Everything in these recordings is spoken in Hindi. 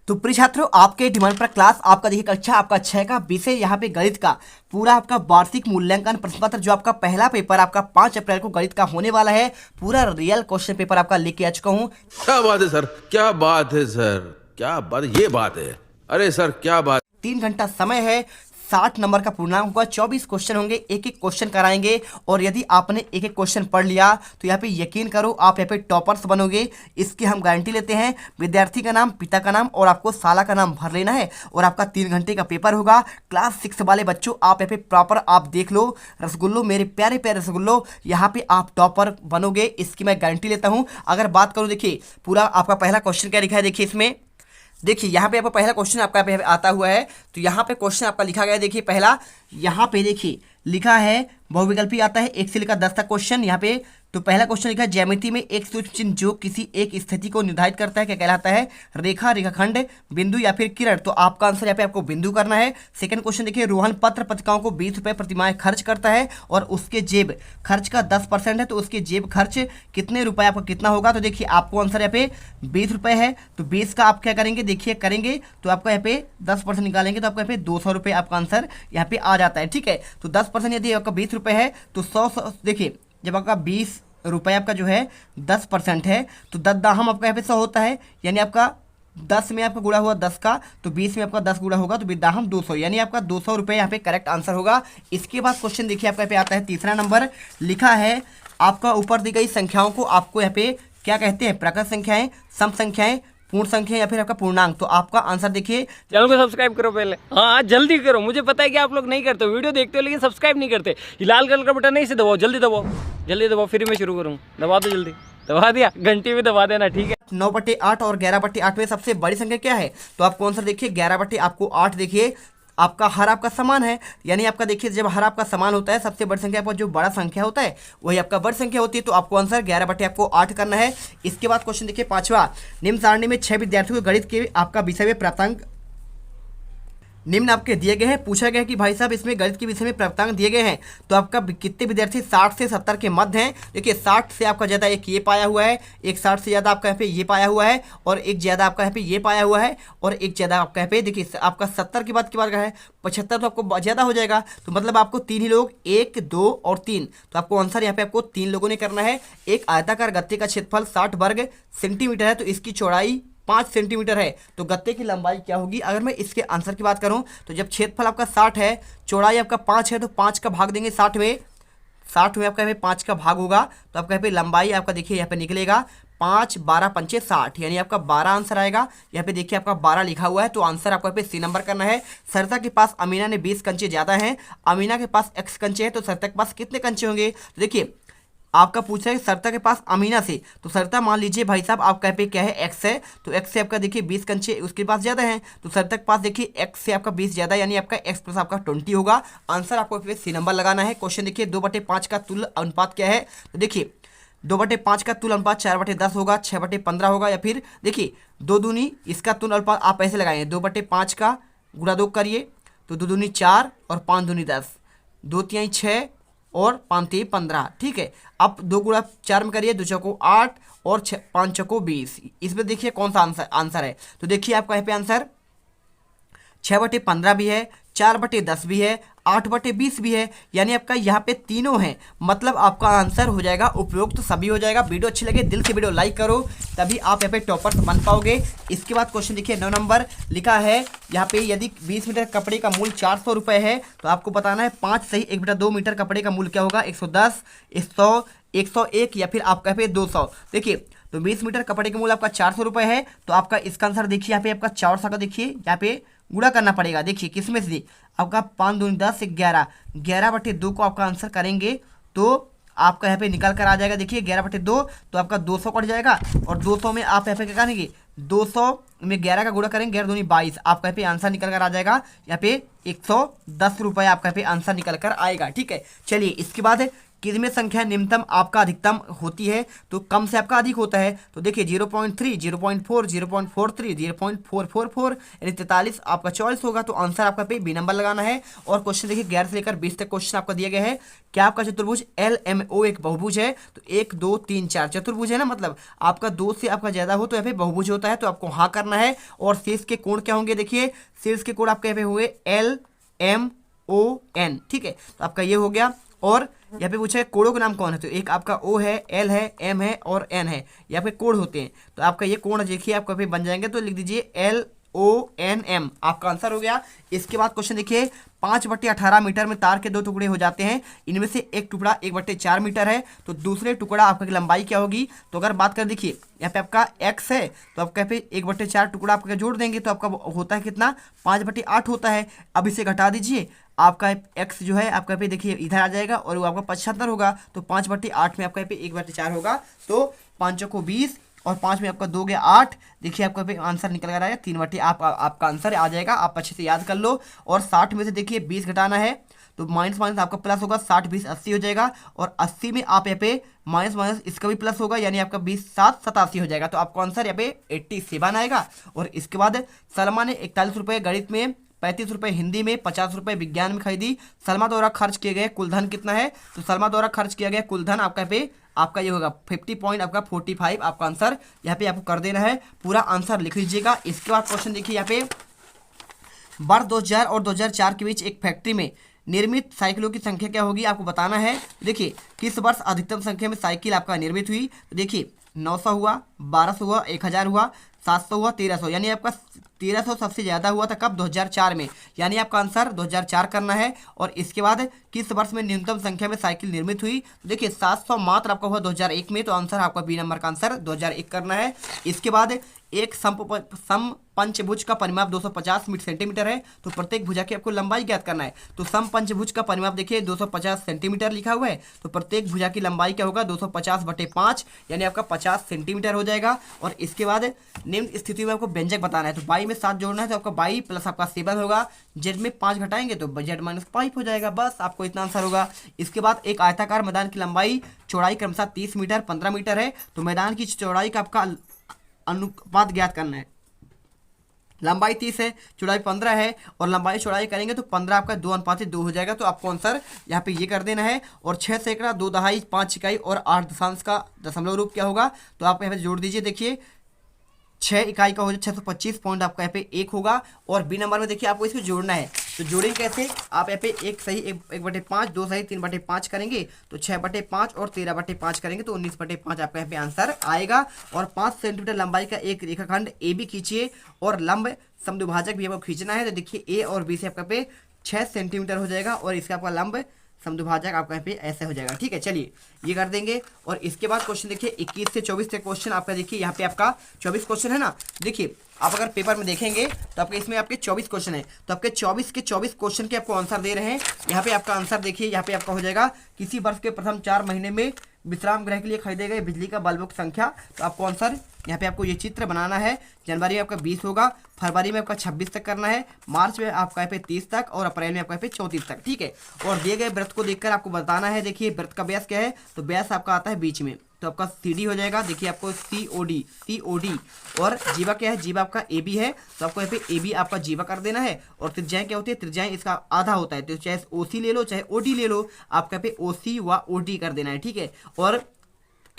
तो प्रिय छात्रों, आपके डिमांड पर क्लास आपका देखिए कक्षा आपका 6 का विषय यहाँ पे गणित का पूरा आपका वार्षिक मूल्यांकन प्रश्न पत्र जो आपका पहला पेपर आपका 5 अप्रैल को गणित का होने वाला है। पूरा रियल क्वेश्चन पेपर आपका लेके आ चुका हूँ। क्या बात है सर, क्या बात है सर, क्या बात, ये बात है। अरे सर क्या बात। 3 घंटा समय है, 60 नंबर का पूर्णांक होगा, 24 क्वेश्चन होंगे, एक एक क्वेश्चन कराएंगे। और यदि आपने एक एक क्वेश्चन पढ़ लिया तो यहाँ पे यकीन करो आप यहाँ पे टॉपर्स बनोगे, इसकी हम गारंटी लेते हैं। विद्यार्थी का नाम, पिता का नाम और आपको साला का नाम भर लेना है और आपका 3 घंटे का पेपर होगा। क्लास 6 वाले बच्चों आप यहाँ पे प्रॉपर आप देख लो, रसगुल्लो मेरे प्यारे प्यारे रसगुल्लो, यहाँ पे आप टॉपर बनोगे, इसकी मैं गारंटी लेता हूँ। अगर बात करूँ देखिए पूरा आपका पहला क्वेश्चन क्या लिखा है, देखिए इसमें देखिए यहाँ पे आपका पहला क्वेश्चन आपका पे आता हुआ है। तो यहाँ पे क्वेश्चन आपका लिखा गया है, देखिए पहला यहाँ पे देखिए लिखा है बहुविकल्पी आता है 1 से लेकर 10 तक क्वेश्चन यहाँ पे। तो पहला क्वेश्चन लिखा है ज्यामिति में एक सूक्ष्म चिन्ह जो किसी एक स्थिति को निर्धारित करता है क्या कहलाता है? रेखा, रेखाखंड, बिंदु या फिर किरण। तो आपका आंसर यहाँ पे आपको बिंदु करना है। सेकंड क्वेश्चन देखिए रोहन पत्र पत्रिकाओं को 20 रुपये प्रतिमाह खर्च करता है और उसके जेब खर्च का 10% है, तो उसके जेब खर्च कितने रुपए आपका कितना होगा? तो देखिए आपको आंसर यहाँ पे 20 रुपये है, तो 20 का आप क्या करेंगे देखिए करेंगे तो आपका यहाँ पे 10% निकालेंगे तो आपका यहाँ पे 200 रुपये आपका आंसर यहाँ पे आ जाता है। ठीक है, तो 10% यदि आपका 20 रुपये है तो 100 देखिए जब आपका 20 रुपये आपका जो है 10% है तो 10 दाहम आपका यहाँ पे 100 होता है, यानी आपका 10 में आपका गुणा हुआ 10 का, तो 20 में आपका 10 गुणा होगा तो विदाहम 200, यानी आपका 200 रुपये यहाँ पे करेक्ट आंसर होगा। इसके बाद क्वेश्चन देखिए आपका यहाँ पे आता है तीसरा नंबर, लिखा है आपका ऊपर दी गई संख्याओं को आपको यहाँ पे क्या कहते हैं? प्रकट संख्याएं, सम संख्याएं, पूर्ण संख्या या फिर आपका पूर्णांक। तो आपका आंसर देखिए, चैनल को सब्सक्राइब करो पहले, हाँ जल्दी करो। मुझे पता है कि आप लोग नहीं करते हो, वीडियो देखते हो लेकिन सब्सक्राइब नहीं करते। ये लाल कलर का बटन नहीं से दबाओ, जल्दी दबाओ, जल्दी दबाओ, फिर मैं शुरू करूँ। दबा दो जल्दी, दबा दिया, घंटी भी दबा देना, ठीक है। 9/8 और 11/8 में सबसे बड़ी संख्या क्या है? तो आपको आंसर देखिए 11/8 देखिए आपका हर आपका समान है, यानी आपका देखिए जब हर आपका समान होता है सबसे बड़ी संख्या पर जो बड़ा संख्या होता है वही आपका बड़ी संख्या होती है। तो आपको आंसर 11/8 करना है। इसके बाद क्वेश्चन देखिए पांचवा, निम्न सारणी में 6 विद्यार्थियों को गणित के आपका विषय में प्राप्तांक निम्न आपके दिए गए हैं। पूछा गया है कि भाई साहब इसमें गणित के विषय में प्राप्तांक दिए गए हैं, तो आपका कितने विद्यार्थी 60 से 70 के मध्य हैं? देखिए 60 से आपका ज़्यादा एक ये पाया हुआ है, एक 60 से ज़्यादा आपका यहाँ पे ये पाया हुआ है, और एक ज़्यादा आपका यहाँ पे ये पाया हुआ है, और एक ज़्यादा आपका यहाँ पे देखिए आपका 70 की बात का है, 75 तो आपको ज़्यादा हो जाएगा। तो मतलब आपको 3 ही लोग, 1, 2 और 3, तो आपको आंसर यहाँ पे आपको 3 लोगों ने करना है। एक आयताकार गत्ते का क्षेत्रफल 60 वर्ग सेंटीमीटर है, तो इसकी चौड़ाई 5 सेंटीमीटर है, तो गत्ते की लंबाई क्या होगी? अगर मैं इसके आंसर की बात करूं तो जब क्षेत्रफल आपका 60 है, चौड़ाई आपका 5 है, तो 5 का भाग देंगे 60 में, 60 में आपका यहाँ पे 5 का भाग होगा, तो आपका यहाँ पे लंबाई आपका देखिए यहाँ पे निकलेगा 5, 12, 5, 60, यानी आपका 12 आंसर आएगा। यहाँ पे देखिए आपका 12 लिखा हुआ है, तो आंसर आपको यहाँ पे सी नंबर करना है। सरिता के पास अमीना ने 20 कंचे ज़्यादा हैं, अमीना के पास x कंचे हैं, तो सरिता के पास कितने कंचे होंगे? तो देखिए आपका पूछ रहा है सरिता के पास अमीना से, तो सरिता मान लीजिए भाई साहब आपका पे क्या है x है, तो x से आपका देखिए 20 कंचे उसके पास ज़्यादा हैं, तो सरिता के पास देखिए x से आपका 20 ज़्यादा, यानी आपका x प्लस आपका 20 होगा। आंसर आपको पे सी नंबर लगाना है। क्वेश्चन देखिए 2/5 का तुल्य अनुपात क्या है? तो देखिए 2/5 का तुल्य अनुपात 4/10 होगा, 6/15 होगा, या फिर देखिए 2 दूनी इसका तुल्य अनुपात आप ऐसे लगाएंगे 2/5 का गुणा 2 करिए, तो 2 दूनी 4 और 5 दूनी 10, 2 तिहाई 6 और 5 तिहाई 15। ठीक है, अब 2 गुणा 4 में करिए, 2 चौको 8 और 5 चौको 20। इसमें देखिए कौन सा आंसर है? तो देखिए आपका यहाँ पे आंसर 6/15 भी है, 4/10 भी है, 8/20 भी है, यानी आपका यहाँ पे तीनों हैं, मतलब आपका आंसर हो जाएगा उपयुक्त, तो सभी हो जाएगा। वीडियो अच्छी लगे दिल से वीडियो लाइक करो, तभी आप यहाँ पे टॉपर बन पाओगे। इसके बाद क्वेश्चन देखिए 9 नंबर, लिखा है यहाँ पे यदि 20 मीटर कपड़े का मूल्य 400 रुपये है, तो आपको बताना है 5 सही 1/2 मीटर कपड़े का मूल्य क्या होगा? 110, 100, 101 या फिर आपका यहाँ पे 200। देखिए तो 20 मीटर कपड़े का मूल्य आपका 400 रुपये है, तो आपका इसका आंसर देखिए यहाँ पे आपका 400 का देखिए यहाँ पे गुणा करना पड़ेगा। देखिए किसमें से आपका 5 दूनी 10, 11, 11/2 को आपका आंसर करेंगे तो आपका यहाँ पे निकल कर आ जाएगा। देखिए 11/2 तो आपका 200 कट जाएगा, और 200 में आप यहाँ पे क्या करेंगे 200 में 11 का गुणा करेंगे, 11 दूनी 22, आपका यहाँ पे आंसर निकल कर आ जाएगा यहाँ पे 110 रुपये आपका यहाँ पे आंसर निकल कर आएगा। ठीक है, चलिए इसके बाद किसमें संख्या निम्नतम आपका अधिकतम होती है, तो कम से आपका अधिक होता है। तो देखिए 0.3, 0.4, 0.43, 0.444 यानी 43 आपका चॉइस होगा। तो आंसर आपका पे बी नंबर लगाना है। और क्वेश्चन देखिए 11 से लेकर 20 तक क्वेश्चन आपका दिया गया है। क्या आपका चतुर्भुज LMO एक बहुभुज है, तो 1 2 3 4 चतुर्भुज है ना, मतलब आपका 2 से आपका ज्यादा हो तो यहाँ पे बहुभुज होता है, तो आपको हाँ करना है। और शीर्ष के कोण क्या होंगे, देखिए शीर्ष के कोण आपके यहाँ पे हुए LMON, ठीक है, तो आपका ये हो गया। और यहाँ पे पूछा है कोणों का नाम कौन है, तो एक आपका O है, L है, M है और N है, यहाँ पे कोण होते हैं। तो आपका ये कोण देखिए आपका पे बन जाएंगे, तो लिख दीजिए LONM, आपका आंसर हो गया। इसके बाद क्वेश्चन देखिए 5/18 मीटर में तार के 2 टुकड़े हो जाते हैं, इनमें से एक टुकड़ा 1/4 मीटर है, तो दूसरे टुकड़ा आपका की लंबाई क्या होगी। तो अगर बात करें देखिए यहाँ पे आपका x है, तो आपका यहाँ पे 1/4 टुकड़ा आपका जोड़ देंगे तो आपका होता है कितना, 5/8 होता है। अब इसे घटा दीजिए, आपका x जो है आपका पे देखिए इधर आ जाएगा और वो आपका 75 होगा, तो 5/8 में आपका यहाँ पे 1/4 होगा, तो 5 को 20 और 5 में आपका 2 गया 8। देखिए आपका पे आंसर निकल कर आया 3/8, आपका आंसर आ जाएगा। आप अच्छे से याद कर लो। और 60 में से देखिए 20 घटाना है, तो माइनस माइनस आपका प्लस होगा, 60 20 80 हो जाएगा। और 80 में आप यहाँ पे माइनस माइनस इसका भी प्लस होगा, यानी आपका 20 7 87 हो जाएगा। तो आपका आंसर यहाँ पे 87 आएगा। और इसके बाद सलमा ने 41 रुपये गणित में, 35 रुपये हिंदी में, 50 रुपये विज्ञान में खरीदी। सलमा द्वारा खर्च किए गए कुल धन कितना है, तो सलमा द्वारा खर्च किया गया कुल धन आपका पे आपका ये होगा 50.45 आपका आंसर यहाँ पे आपको कर देना है। पूरा आंसर लिख लीजिएगा। इसके बाद क्वेश्चन देखिए यहाँ पे वर्ष 2000 और 2004 के बीच एक फैक्ट्री में निर्मित साइकिलों की संख्या क्या होगी, आपको बताना है। देखिए किस वर्ष अधिकतम संख्या में साइकिल आपका निर्मित हुई, तो देखिए 900 हुआ, 1200 हुआ, 1000 हुआ, 700 हुआ, 1300, यानी आपका 1300 सबसे ज़्यादा हुआ था कब, 2004 में, यानी आपका आंसर 2004 करना है। और इसके बाद किस वर्ष में न्यूनतम संख्या में साइकिल निर्मित हुई, तो देखिए 700 मात्र आपका हुआ 2001 में, तो आंसर आपका बी नंबर का आंसर 2001 करना है। इसके बाद एक समपंचभुज का परिमाप 250 सेंटीमीटर है, तो प्रत्येक भुजा की आपको लंबाई ज्ञात करना है। तो समपंचभुज का परिमाप देखिए 250 सेंटीमीटर लिखा हुआ है, तो प्रत्येक भुजा की लंबाई क्या होगा, 250/5, यानी आपका 50 सेंटीमीटर हो जाएगा। और इसके बाद निम्न स्थिति में आपको व्यंजक बताना है, तो बाई में 7 जोड़ना है, तो आपका बाई प्लस आपका 7 होगा, जेड में 5 घटाएंगे तो जेड -5 हो जाएगा। बस आपको इतना आंसर होगा। इसके बाद एक आयताकार मैदान की लंबाई चौड़ाई क्रमशः 30 मीटर 15 मीटर है, तो मैदान की चौड़ाई का आपका अनुपात ज्ञात करना है। लंबाई 30 है, चौड़ाई 15 है, और लंबाई चौड़ाई करेंगे तो 15 आपका 2:2 हो जाएगा। तो आपको आंसर यहाँ पे ये कर देना है। और 6 सैकड़ा 2 दहाई 5 इकाई और 8 दशांश का दशमलव रूप क्या होगा, तो आप यहाँ पे जोड़ दीजिए। देखिए 6 इकाई का हो जाए 625 पॉइंट आपका यहाँ पे 1 होगा। और बी नंबर में देखिए आपको इसमें जोड़ना है, तो जोड़ेंगे कैसे, आप यहाँ पे 1 सही 1/5, 2 सही 3/5 करेंगे, तो 6/5 और 13/5 करेंगे, तो 19/5 आपका यहाँ पे आंसर आएगा। और 5 सेंटीमीटर लंबाई का एक रेखाखंड ए बी खींचिए और लंब समद्विभाजक भी आपको खींचना है। तो देखिए ए और बी से आपका पे 6 सेंटीमीटर हो जाएगा, और इसका आपका लंब समद्विभाजक आपका यहाँ पे ऐसे हो जाएगा। ठीक है, चलिए ये कर देंगे। और इसके बाद क्वेश्चन देखिए 21 से 24 तक क्वेश्चन आपका देखिए यहाँ पे आपका 24 क्वेश्चन है ना। देखिए आप अगर पेपर में देखेंगे तो आपके इसमें आपके 24 क्वेश्चन है, तो आपके 24 के 24 क्वेश्चन के आपको आंसर दे रहे हैं। यहाँ पे आपका आंसर देखिए, यहाँ पे आपका हो जाएगा किसी वर्ष के प्रथम 4 महीने में विश्राम गृह के लिए खरीदे गए बिजली का बल्बों की संख्या। तो आपको आंसर यहाँ पे आपको ये चित्र बनाना है। जनवरी में आपका 20 होगा, फरवरी में आपका 26 तक करना है, मार्च में आपका यहाँ पे 30 तक, और अप्रैल में आपका यहाँ पे 34 तक। ठीक है, और दिए गए व्रत को देखकर आपको बताना है। देखिए व्रत का व्यास क्या है, तो व्यास आपका आता है बीच में, तो आपका CD हो जाएगा। देखिए आपको COD। और जीवा क्या है, जीवा आपका AB है, तो आपको यहाँ पे AB आपका जीवा कर देना है। और त्रिज्याएं क्या होती है, त्रिज्याएं इसका आधा होता है, तो चाहे OC ले लो चाहे OD ले लो, आपका यहाँ पे OC व OD कर देना है। ठीक है, और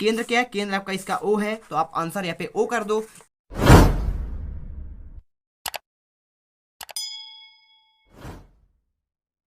केंद्र क्या है, केंद्र आपका इसका O है, तो आप आंसर यहाँ पे O कर दो।